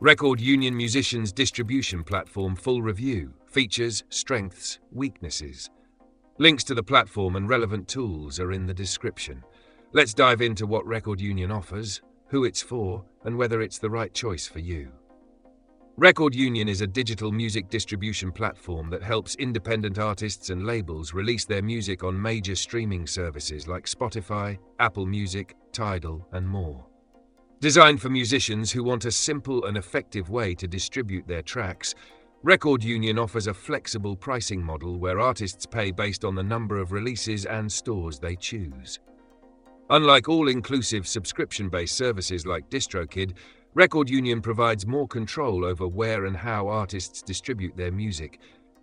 Record Union Musicians Distribution Platform Full Review. Features, strengths, weaknesses. Links to the platform and relevant tools are in the description. Let's dive into what Record Union offers, who it's for, and whether it's the right choice for you. Record Union is a digital music distribution platform that helps independent artists and labels release their music on major streaming services like Spotify, Apple Music, Tidal, and more. Designed for musicians who want a simple and effective way to distribute their tracks, Record Union offers a flexible pricing model where artists pay based on the number of releases and stores they choose. Unlike all-inclusive subscription-based services like DistroKid, Record Union provides more control over where and how artists distribute their music,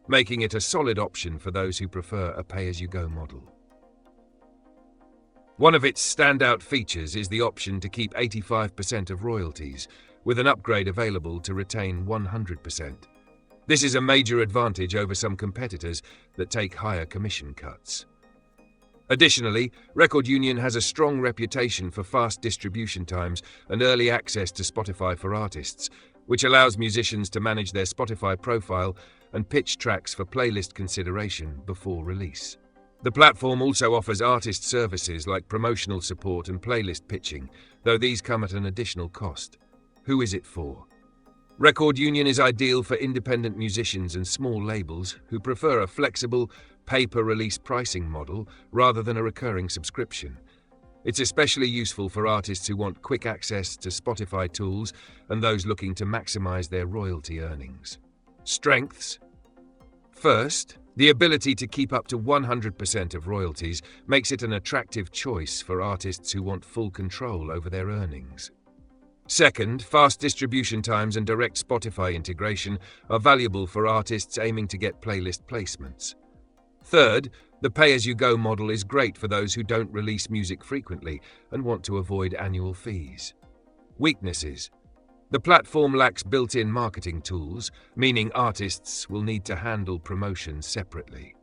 making it a solid option for those who prefer a pay-as-you-go model. One of its standout features is the option to keep 85% of royalties, with an upgrade available to retain 100%. This is a major advantage over some competitors that take higher commission cuts. Additionally, Record Union has a strong reputation for fast distribution times and early access to Spotify for artists, which allows musicians to manage their Spotify profile and pitch tracks for playlist consideration before release. The platform also offers artist services like promotional support and playlist pitching, though these come at an additional cost. Who is it for? Record Union is ideal for independent musicians and small labels who prefer a flexible, pay-per-release pricing model rather than a recurring subscription. It's especially useful for artists who want quick access to Spotify tools and those looking to maximize their royalty earnings. Strengths. First, the ability to keep up to 100% of royalties makes it an attractive choice for artists who want full control over their earnings. Second, fast distribution times and direct Spotify integration are valuable for artists aiming to get playlist placements. Third, the pay-as-you-go model is great for those who don't release music frequently and want to avoid annual fees. Weaknesses. The platform lacks built-in marketing tools, meaning artists will need to handle promotion separately.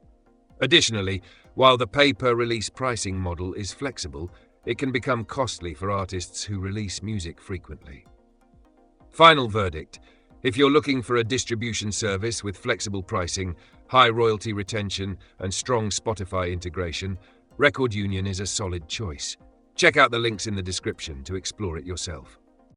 Additionally, while the pay-per-release pricing model is flexible, it can become costly for artists who release music frequently. Final verdict: if you're looking for a distribution service with flexible pricing, high royalty retention, and strong Spotify integration, Record Union is a solid choice. Check out the links in the description to explore it yourself.